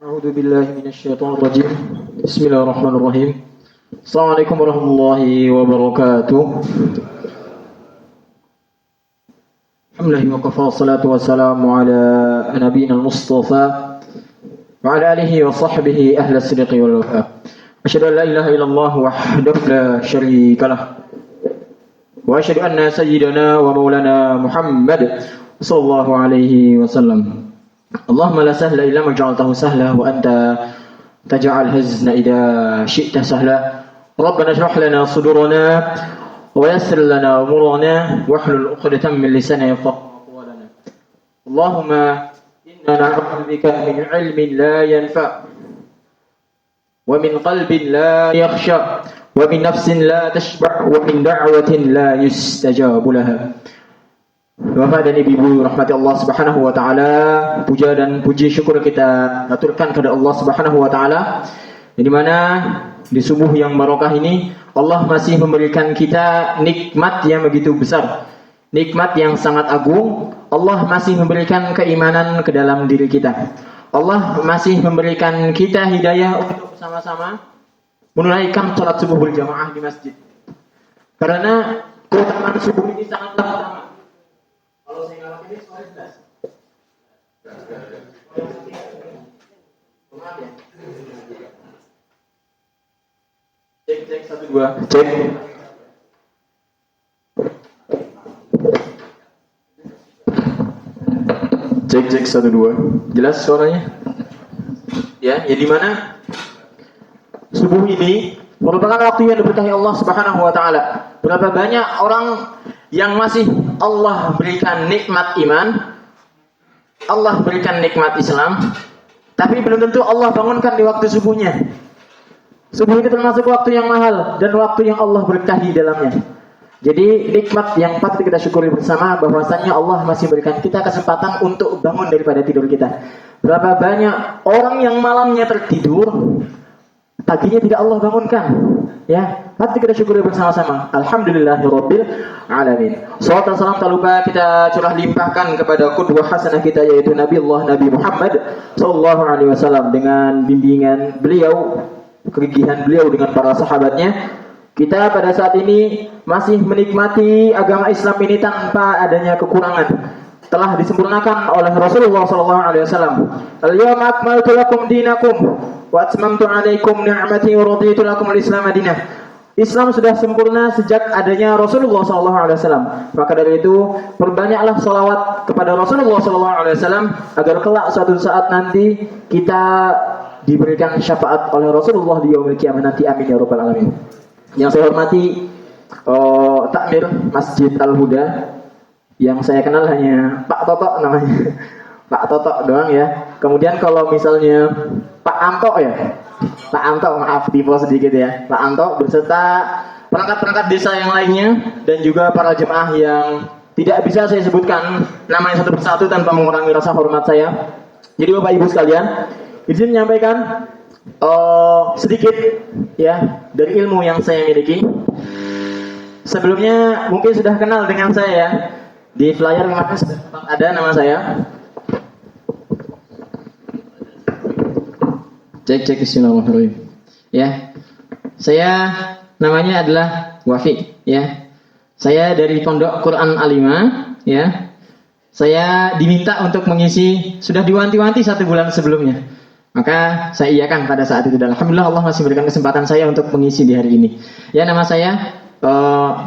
أعوذ بالله من الشيطان الرجيم. بسم الله الرحمن الرحيم. السلام عليكم ورحمة الله وبركاته. الحمد لله وكفى والصلاة والسلام على نبينا المصطفى وعلى آله وصحبه أهل الصدق والوفاء. أشهد أن لا إله إلا الله وحده لا شريك له وأشهد أن سيدنا ومولانا محمد صلى الله عليه وسلم. اللهم لا سهل إلا ما جعلته سهلا وأنت تجعل الحزن إذا شئت سهلا. ربنا اشرح لنا صدورنا ويسر لنا أمورنا واحلل عقدة من لساننا يفقهوا قولنا. اللهم إنا نعوذ بك من علم لا ينفع ومن قلب لا يخشع ومن نفس لا تشبع ومن دعوة لا يستجاب لها. Bapak dan Ibu rahmati Allah Subhanahu wa taala, puja dan puji syukur kita aturkan kepada Allah Subhanahu wa taala. Di mana di subuh yang barokah ini Allah masih memberikan kita nikmat yang begitu besar. Nikmat yang sangat agung. Allah masih memberikan keimanan ke dalam diri kita. Allah masih memberikan kita hidayah untuk sama-sama menunaikan salat subuh berjamaah di masjid. Karena keutamaan subuh ini sangatlah utama. Kalau saya ngalamin ini soal 11. Maaf ya. Cek 1 2. Cek. Cek 1 2. Jelas suaranya? Ya di mana subuh ini merupakan waktu yang diberkahi Allah Subhanahu wa taala. Berapa banyak orang yang masih Allah berikan nikmat iman, Allah berikan nikmat Islam, tapi belum tentu Allah bangunkan di waktu subuhnya. Subuh ini termasuk waktu yang mahal dan waktu yang Allah berkahi dalamnya. Jadi nikmat yang patut kita syukuri bersama bahwasanya Allah masih berikan kita kesempatan untuk bangun daripada tidur kita. Berapa banyak orang yang malamnya tertidur, paginya tidak Allah bangunkan. Ya, patut kita syukuri bersama-sama. Alhamdulillahirabbil alamin. Salawat dan salam tak lupa kita curah limpahkan kepada qudwah hasanah kita yaitu Nabi Muhammad sallallahu alaihi wasallam dengan bimbingan beliau, kegigihan beliau dengan para sahabatnya. Kita pada saat ini masih menikmati agama Islam ini tanpa adanya kekurangan. Telah disempurnakan oleh Rasulullah sallallahu alaihi wasallam. Al-yawma akmaltu lakum dinakum wa atmamtu 'alaikum ni'mati wa raditu lakum al-Islam madinah. Islam sudah sempurna sejak adanya Rasulullah sallallahu alaihi wasallam. Maka dari itu, perbanyaklah salawat kepada Rasulullah sallallahu alaihi wasallam agar kelak suatu saat nanti kita diberikan syafaat oleh Rasulullah di yaumil qiyamah nanti. Amin ya rabbal alamin. Yang saya hormati takmir Masjid Al-Huda, yang saya kenal hanya Pak Toto namanya. Pak Toto doang ya. Kemudian kalau misalnya Pak Anto ya. Pak Anto, maaf tipe sedikit ya. Pak Anto beserta perangkat-perangkat desa yang lainnya dan juga para jemaah yang tidak bisa saya sebutkan namanya satu persatu tanpa mengurangi rasa hormat saya. Jadi Bapak Ibu sekalian, izin menyampaikan sedikit ya dari ilmu yang saya miliki. Sebelumnya mungkin sudah kenal dengan saya ya. Di flyer kemarin sudah ada nama saya. Cek bismillahirrahmanirrahim. Ya. Saya namanya adalah Wafi ya. Saya dari Pondok Quran Alima ya. Saya diminta untuk mengisi, sudah diwanti-wanti 1 bulan sebelumnya. Maka saya iyakan pada saat itu dan alhamdulillah Allah masih berikan kesempatan saya untuk mengisi di hari ini. Ya, nama saya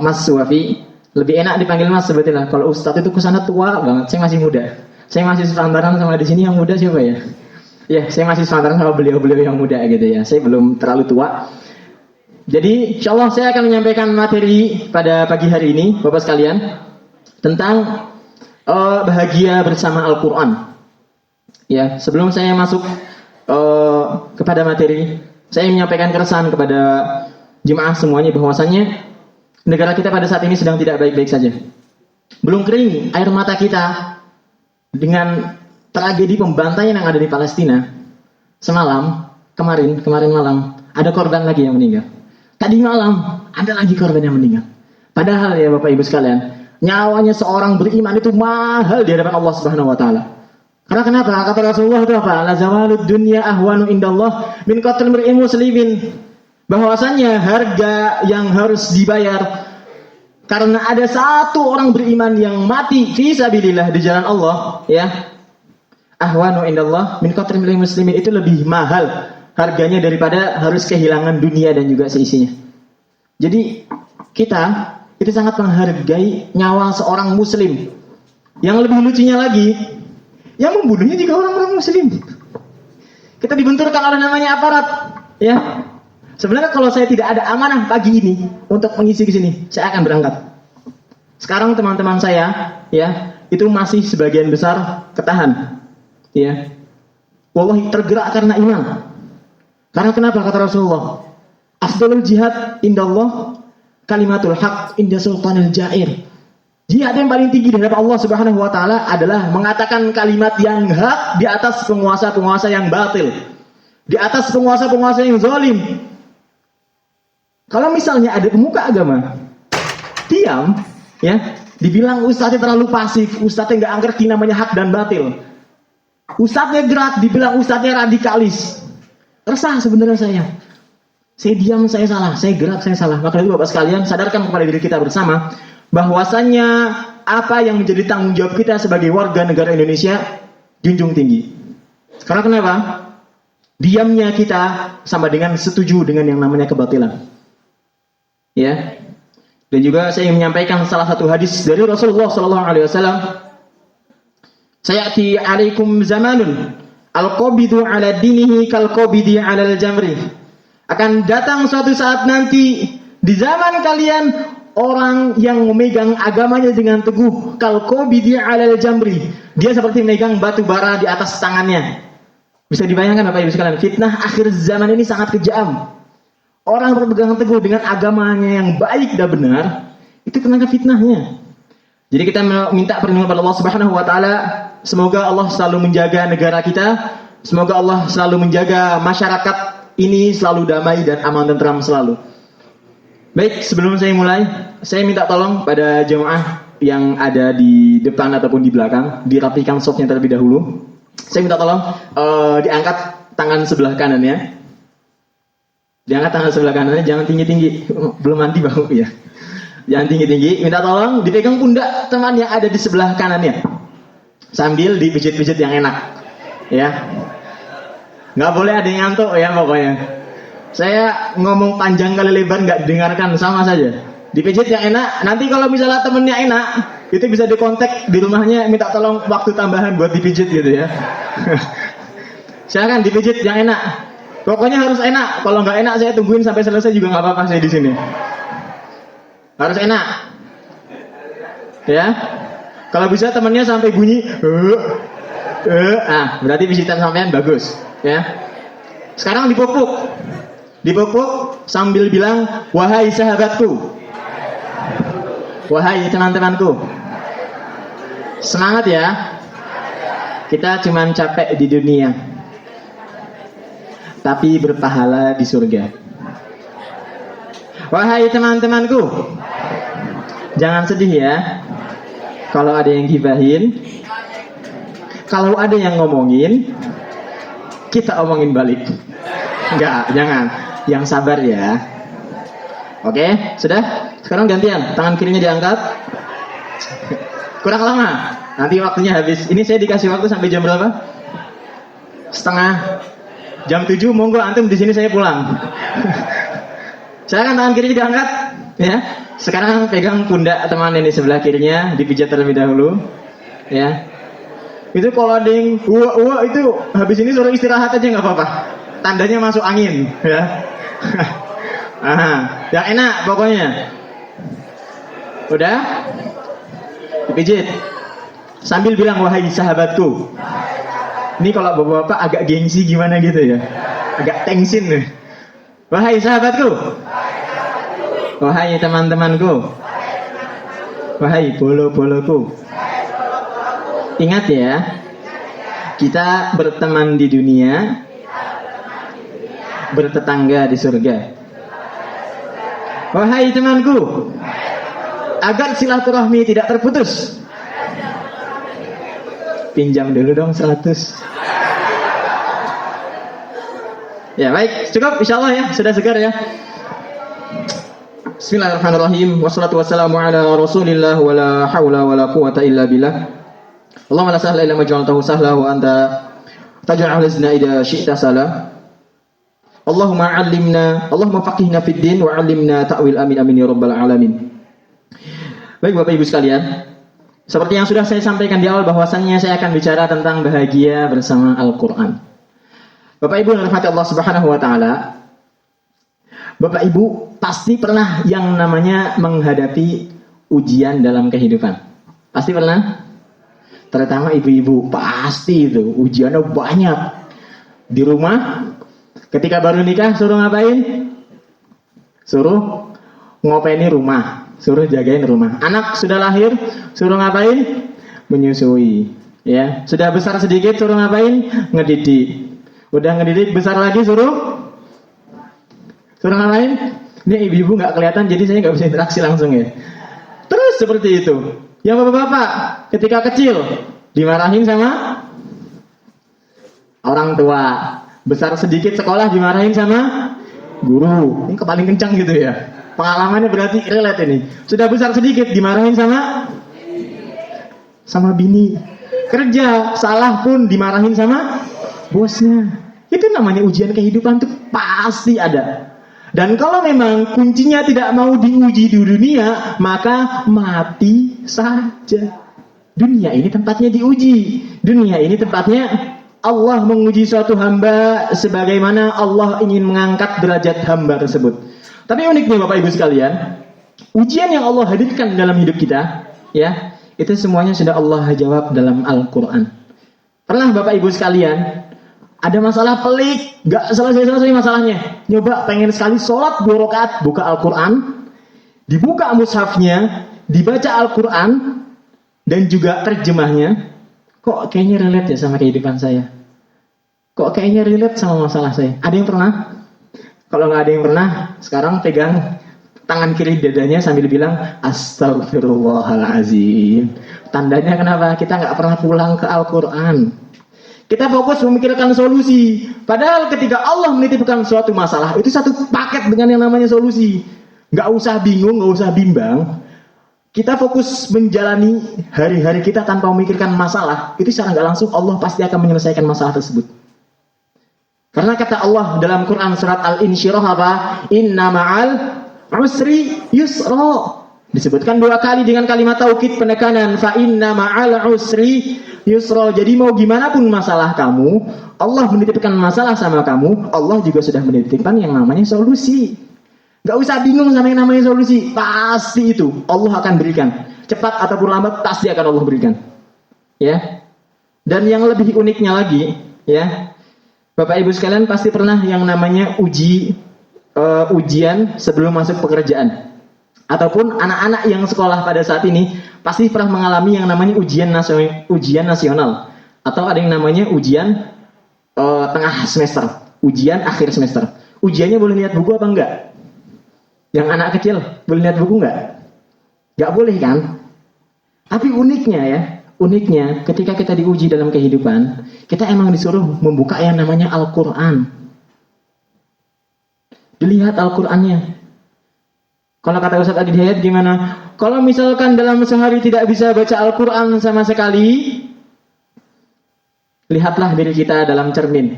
Mas Wafi. Lebih enak dipanggil Mas sebetulnya. Kalau Ustadz itu kesana tua banget. Saya masih muda. Saya masih sepantaran sama di sini yang muda siapa ya? Ya, saya masih sepantaran sama beliau-beliau yang muda gitu ya. Saya belum terlalu tua. Jadi, insyaallah saya akan menyampaikan materi pada pagi hari ini, Bapak sekalian, tentang bahagia bersama Al-Quran. Ya, sebelum saya masuk kepada materi, saya menyampaikan keresahan kepada jemaah semuanya bahwasanya negara kita pada saat ini sedang tidak baik-baik saja. Belum kering air mata kita dengan tragedi pembantaian yang ada di Palestina. Semalam, kemarin malam, ada korban lagi yang meninggal. Tadi malam, ada lagi korban yang meninggal. Padahal ya Bapak Ibu sekalian, nyawanya seorang beriman itu mahal di hadapan Allah Subhanahu wa taala. Karena kenapa? Kata Rasulullah itu apa? La zawalud dunya ahwanu indallah min qatl mar'in muslimin. Bahwasannya harga yang harus dibayar karena ada satu orang beriman yang mati fi sabilillah di jalan Allah, ya. Ahwanu indallah min qatl mar'in muslimin, itu lebih mahal harganya daripada harus kehilangan dunia dan juga seisinya. Jadi kita itu sangat menghargai nyawa seorang muslim. Yang lebih lucunya lagi, yang membunuhnya juga orang-orang muslim. Kita dibenturkan oleh namanya aparat, ya. Sebenarnya kalau saya tidak ada amanah pagi ini untuk mengisi ke sini, saya akan berangkat. Sekarang teman-teman saya, ya, itu masih sebagian besar ketahan, ya. Wallahi tergerak karena iman. Karena kenapa? Kata Rasulullah, afdalul jihad indallah kalimatul haq inda sultanil jair. Jihad yang paling tinggi di hadapan Allah Subhanahu wa taala adalah mengatakan kalimat yang hak di atas penguasa-penguasa yang batil. Di atas penguasa-penguasa yang zalim. Kalau misalnya ada pemuka agama diam, ya, dibilang ustadznya terlalu pasif, ustadznya nggak ngerti namanya hak dan batil. Ustadznya gerak, dibilang ustadznya radikalis. Resah sebenarnya saya. Saya diam, saya salah. Saya gerak, saya salah. Maka itu Bapak sekalian, sadarkan kepada diri kita bersama bahwasannya apa yang menjadi tanggung jawab kita sebagai warga negara Indonesia junjung tinggi. Karena kenapa? Diamnya kita sama dengan setuju dengan yang namanya kebatilan. Ya. Dan juga saya ingin menyampaikan salah satu hadis dari Rasulullah sallallahu alaihi wasallam. Sayati alaikum zamanun al-qabidu ala dinihi kal-qabidi ala al-jamri. Akan datang suatu saat nanti di zaman kalian orang yang memegang agamanya dengan teguh, kal-qabidi alal jamri. Dia seperti memegang batu bara di atas tangannya. Bisa dibayangkan Bapak Ibu sekalian, fitnah akhir zaman ini sangat kejam. Orang berpegang teguh dengan agamanya yang baik dan benar, itu kena fitnahnya. Jadi kita minta perlindungan kepada Allah Subhanahu wa taala, semoga Allah selalu menjaga negara kita, semoga Allah selalu menjaga masyarakat ini selalu damai dan aman dan tentram selalu. Baik, sebelum saya mulai, saya minta tolong pada jemaah yang ada di depan ataupun di belakang, dirapikan softnya terlebih dahulu. Saya minta tolong diangkat tangan sebelah kanannya. Diangkat tangan sebelah kanannya, jangan tinggi-tinggi, belum mandi bau ya. Jangan tinggi-tinggi, minta tolong dipegang pundak teman yang ada di sebelah kanannya. Sambil dipijit-pijit yang enak. Ya. Nggak boleh ada yang ngantuk ya pokoknya. Saya ngomong panjang kali lebar nggak didengarkan, sama saja. Dipijit yang enak. Nanti kalau misalnya temennya enak, itu bisa dikontak di rumahnya, minta tolong waktu tambahan buat dipijit gitu ya. Silakan dipijit yang enak. Pokoknya harus enak. Kalau nggak enak saya tungguin sampai selesai juga nggak apa-apa saya di sini. Harus enak. Ya. Kalau bisa temennya sampai bunyi, berarti pijitan sampean bagus. Ya. Sekarang dipupuk. Dipupuk sambil bilang, wahai sahabatku, wahai teman-temanku, semangat ya. Kita cuma capek di dunia, tapi berpahala di surga. Wahai teman-temanku, jangan sedih ya. Kalau ada yang gibahin, kalau ada yang ngomongin, kita omongin balik. Enggak, jangan. Yang sabar ya. Oke, sudah? Sekarang gantian. Tangan kirinya diangkat. Kurang lama. Nanti waktunya habis. Ini saya dikasih waktu sampai jam berapa? Setengah. Jam 7 monggo antum di sini, saya pulang. Silakan tangan kiri diangkat, ya. Sekarang pegang pundak teman yang di sebelah kirinya, dipijat terlebih dahulu. Ya. Itu kalau ada yang itu habis ini suruh istirahat aja nggak apa-apa. Tandanya masuk angin, ya. Yang enak pokoknya. Udah? Dipijit. Sambil bilang, wahai sahabatku. Ini kalau bapak-bapak agak gengsi gimana gitu ya. Agak tensin nih. Wahai sahabatku. Wahai teman-temanku. Wahai bolo-boloku. Ingat ya. Kita berteman di dunia, bertetangga di surga. Wahai temanku, agar silaturahmi tidak terputus, pinjam dulu dong 100. Ya baik, cukup insyaallah ya, sudah segar ya. Bismillahirrahmanirrahim. Wassalatu wassalamu ala Rasulillah wala haula wala quwata illa billah. Allahumma la sahla illa ma ja'altahu sahla wa anta taj'al hazna idza syi'ta sala. Allahumma 'allimna, Allahumma faqihna fid din wa 'allimna ta'wil amin amin ya rabbal alamin. Baik Bapak Ibu sekalian, seperti yang sudah saya sampaikan di awal bahwasannya saya akan bicara tentang bahagia bersama Al-Qur'an. Bapak Ibu yang dirahmati Allah Subhanahu wa taala, Bapak Ibu pasti pernah yang namanya menghadapi ujian dalam kehidupan. Pasti pernah? Terutama ibu-ibu, pasti itu ujiannya banyak. Di rumah ketika baru nikah suruh ngapain? Suruh ngopeni rumah, suruh jagain rumah. Anak sudah lahir suruh ngapain? Menyusui. Ya, sudah besar sedikit suruh ngapain? Ngedidik. Udah ngedidik besar lagi suruh ngapain? Ini ibu-ibu nggak kelihatan jadi saya nggak bisa interaksi langsung ya. Terus seperti itu. Yang bapak-bapak ketika kecil dimarahin sama orang tua. Besar sedikit sekolah dimarahin sama guru. Ini paling kencang gitu ya. Pengalamannya berarti relate ini. Sudah besar sedikit dimarahin sama bini. Kerja salah pun dimarahin sama bosnya. Itu namanya ujian kehidupan tuh pasti ada. Dan kalau memang kuncinya tidak mau diuji di dunia, maka mati saja. Dunia ini tempatnya diuji. Dunia ini tempatnya Allah menguji suatu hamba sebagaimana Allah ingin mengangkat derajat hamba tersebut. Tapi uniknya Bapak Ibu sekalian, ujian yang Allah hadirkan dalam hidup kita, ya, itu semuanya sudah Allah jawab dalam Al-Quran. Pernah Bapak Ibu sekalian ada masalah pelik, gak selesai-selesai masalahnya. Nyoba pengen sekali sholat 2 rakaat, buka Al-Quran, dibuka mushafnya, dibaca Al-Quran, dan juga terjemahnya. Kok kayaknya relate ya sama kehidupan saya? Kok kayaknya relate sama masalah saya? Ada yang pernah? Kalau nggak ada yang pernah, sekarang pegang tangan kiri dadanya sambil bilang Astagfirullahalazim. Tandanya kenapa? Kita nggak pernah pulang ke Al-Quran. Kita fokus memikirkan solusi. Padahal ketika Allah menitipkan suatu masalah, itu satu paket dengan yang namanya solusi. Nggak usah bingung, nggak usah bimbang. Kita fokus menjalani hari-hari kita tanpa memikirkan masalah. Itu secara nggak langsung Allah pasti akan menyelesaikan masalah tersebut. Karena kata Allah dalam Quran surat Al-Insyirah apa? Inna ma'al usri yusra. Disebutkan 2 kali dengan kalimat taukid penekanan. Fa inna ma'al usri yusra. Jadi mau gimana pun masalah kamu, Allah menitipkan masalah sama kamu, Allah juga sudah menitipkan yang namanya solusi. Gak usah bingung sama yang namanya solusi. Pasti itu Allah akan berikan. Cepat ataupun lambat pasti akan Allah berikan. Ya. Dan yang lebih uniknya lagi, ya, Bapak Ibu sekalian pasti pernah yang namanya ujian sebelum masuk pekerjaan. Ataupun anak-anak yang sekolah pada saat ini pasti pernah mengalami yang namanya ujian nasional. Atau ada yang namanya ujian tengah semester, ujian akhir semester. Ujiannya boleh lihat buku apa enggak? Yang anak kecil boleh lihat buku enggak? Enggak boleh kan? Tapi uniknya ketika kita diuji dalam kehidupan, kita emang disuruh membuka yang namanya Al-Quran. Dilihat Al-Qurannya. Kalau kata Ustaz Adi Hidayat gimana? Kalau misalkan dalam sehari tidak bisa baca Al-Quran sama sekali, lihatlah diri kita dalam cermin.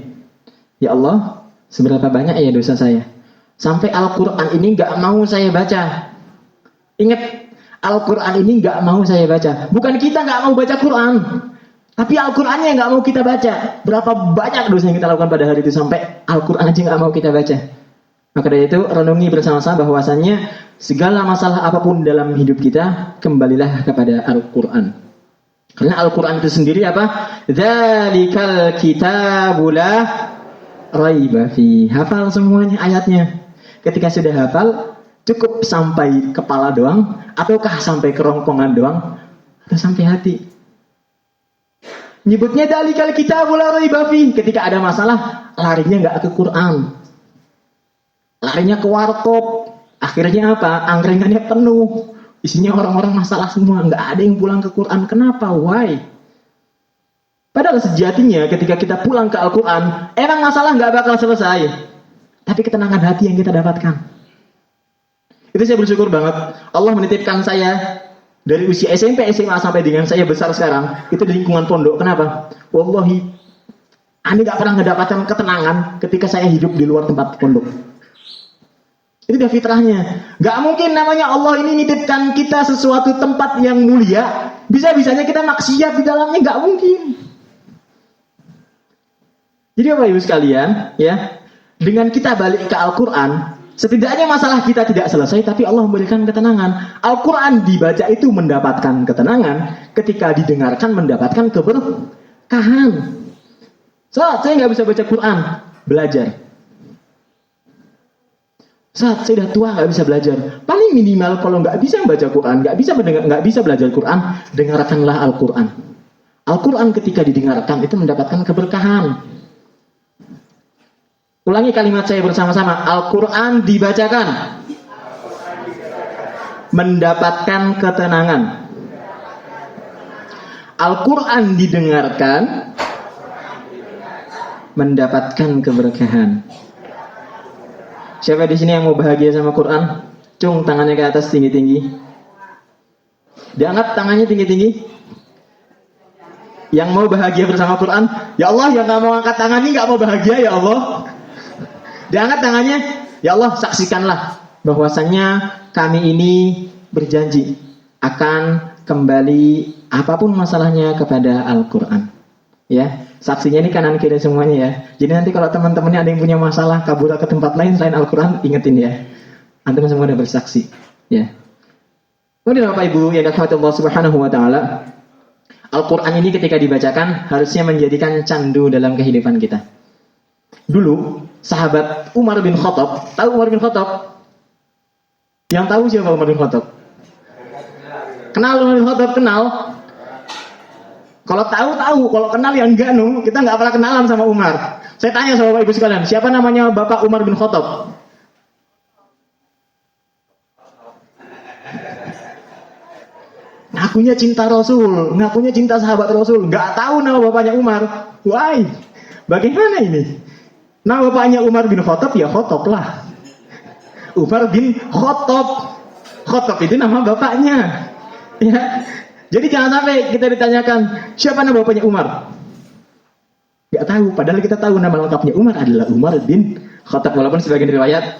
Ya Allah, seberapa banyak ya dosa saya? Sampai Al-Quran ini gak mau saya baca. Ingat, Al-Quran ini gak mau saya baca. Bukan kita gak mau baca Quran, tapi Al-Qurannya gak mau kita baca. Berapa banyak dosa yang kita lakukan pada hari itu sampai Al-Quran aja gak mau kita baca. Maka dari itu renungi bersama-sama bahwasannya segala masalah apapun dalam hidup kita, kembalilah kepada Al-Quran. Karena Al-Quran itu sendiri apa? Dzalikal kitabu la raiba fi. Hafal semuanya ayatnya. Ketika sudah hafal, cukup sampai kepala doang, ataukah sampai kerongkongan doang, atau sampai hati. Nyebutnya dzalikal kitabu la raiba fi. Ketika ada masalah, larinya nggak ke Quran. Larinya ke warkop. Akhirnya apa? Angkringannya penuh. Isinya orang-orang masalah semua. Nggak ada yang pulang ke Quran. Kenapa? Why? Padahal sejatinya ketika kita pulang ke Al-Quran, emang masalah nggak bakal selesai. Tapi ketenangan hati yang kita dapatkan. Itu saya bersyukur banget. Allah menitipkan saya dari usia SMP, SMA sampai dengan saya besar sekarang, itu di lingkungan pondok. Kenapa? Wallahi, Ani nggak pernah mendapatkan ketenangan ketika saya hidup di luar tempat pondok. Itu udah fitrahnya. Gak mungkin namanya Allah ini nitipkan kita sesuatu tempat yang mulia, bisa-bisanya kita maksiat di dalamnya, gak mungkin. Jadi Bapak Ibu sekalian, ya, dengan kita balik ke Al-Quran, setidaknya masalah kita tidak selesai, tapi Allah memberikan ketenangan. Al-Quran dibaca itu mendapatkan ketenangan, ketika didengarkan mendapatkan keberkahan. Saat saya nggak bisa baca Quran, belajar. Saat saya udah tua nggak bisa belajar, paling minimal kalau nggak bisa baca Quran, nggak bisa belajar Quran, dengarkanlah Al-Quran. Al-Quran ketika didengarkan itu mendapatkan keberkahan. Ulangi kalimat saya bersama-sama. Al-Quran dibacakan, mendapatkan ketenangan. Al-Quran didengarkan, mendapatkan keberkahan. Siapa di sini yang mau bahagia sama Quran? Cung tangannya ke atas tinggi-tinggi. Diangkat tangannya tinggi-tinggi. Yang mau bahagia bersama Quran, ya Allah, yang nggak mau angkat tangan ini nggak mau bahagia, ya Allah. Diangkat tangannya, ya Allah, saksikanlah bahwasannya kami ini berjanji akan kembali apapun masalahnya kepada Al-Quran. Ya, saksinya ini kanan kiri semuanya ya. Jadi nanti kalau teman-temannya ada yang punya masalah kabur ke tempat lain selain Al-Quran, ingetin ya. Antum semua udah bersaksi. Ya. Kemudian Bapak Ibu yang dirahmati Allah Subhanahu Wa Taala, Al-Quran ini ketika dibacakan harusnya menjadikan candu dalam kehidupan kita. Dulu sahabat Umar bin Khattab, tahu Umar bin Khattab? Yang tahu siapa Umar bin Khattab? Kenal Umar bin Khattab? Kenal. Kalau tahu, kalau kenal yang enggak, kita nggak pernah kenalan sama Umar. Saya tanya sama Bapak Ibu sekalian, siapa namanya Bapak Umar bin Khattab? Ngakunya cinta Rasul, ngakunya cinta sahabat Rasul, nggak tahu nama bapaknya Umar. Why? Bagaimana ini? Nama bapaknya Umar bin Khattab, ya Khattab lah. Umar bin Khattab. Khattab itu nama bapaknya. Ya. Jadi jangan sampai kita ditanyakan siapa nama bapaknya Umar. Gak tahu, padahal kita tahu nama lengkapnya Umar adalah Umar bin Khattab. Walaupun sebagian riwayat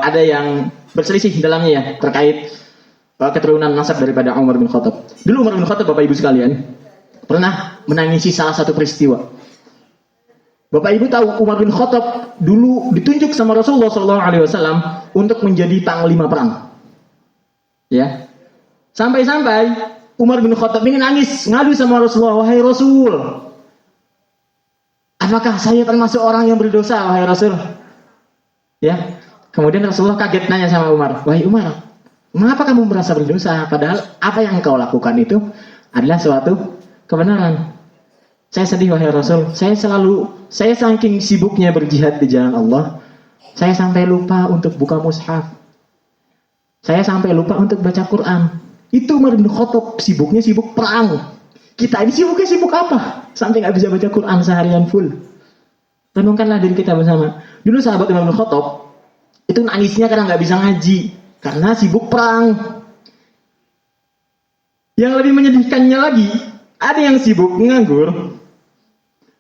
ada yang berselisih dalamnya ya terkait keturunan nasab daripada Umar bin Khattab. Dulu Umar bin Khattab, Bapak Ibu sekalian, pernah menangisi salah satu peristiwa. Bapak Ibu tahu Umar bin Khattab dulu ditunjuk sama Rasulullah SAW untuk menjadi panglima perang. Ya, sampai-sampai Umar bin Khattab ini nangis, ngadu sama Rasulullah, wahai Rasul, apakah saya termasuk orang yang berdosa, wahai Rasul? Ya, kemudian Rasulullah kaget nanya sama Umar, wahai Umar, mengapa kamu merasa berdosa? Padahal apa yang kau lakukan itu adalah suatu kebenaran. Saya sedih, wahai Rasul, saya saking sibuknya berjihad di jalan Allah, saya sampai lupa untuk buka mushaf. Saya sampai lupa untuk baca Quran. Itu Umar bin Khattab sibuknya sibuk perang. Kita ini sibuknya sibuk apa? Sampai nggak bisa baca Quran seharian full. Renungkanlah diri kita bersama. Dulu sahabat Umar bin Khattab itu nangisnya karena nggak bisa ngaji, karena sibuk perang. Yang lebih menyedihkannya lagi, ada yang sibuk nganggur,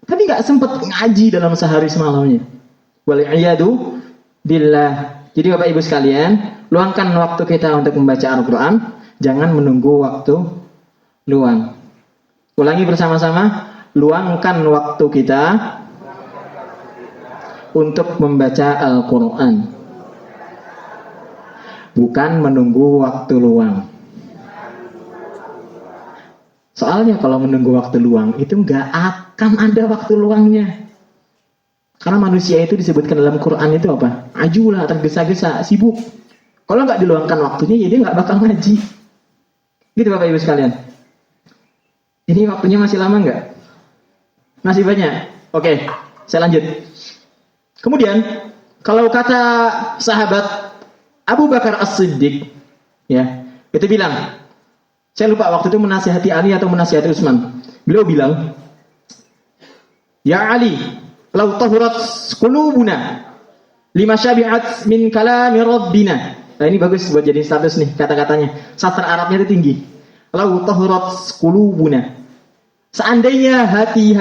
tapi nggak sempat ngaji dalam sehari semalamnya. Wal'iyadu billah. Jadi Bapak Ibu sekalian, luangkan waktu kita untuk membaca Al-Quran. Jangan menunggu waktu luang. Ulangi bersama-sama. Luangkan waktu kita untuk membaca Al-Quran. Bukan menunggu waktu luang. Soalnya kalau menunggu waktu luang, itu nggak akan ada waktu luangnya. Karena manusia itu disebutkan dalam Quran itu apa? Ajulah, tergesa-gesa, sibuk. Kalau nggak diluangkan waktunya, ya dia nggak bakal ngaji. Gitu Bapak Ibu sekalian. Ini waktunya masih lama nggak? Masih banyak. Oke, saya lanjut. Kemudian, kalau kata sahabat Abu Bakar As-Siddiq, ya, itu bilang, saya lupa waktu itu menasihati Ali atau menasihati Utsman. Beliau bilang, Ya Ali, lau tahurat qulubuna lima syabihat min kalami rabbina. Nah, ini bagus buat jadi status nih kata-katanya. Sastra Arabnya itu tinggi. Lau tahurat qulubuna. Seandainya hati-hati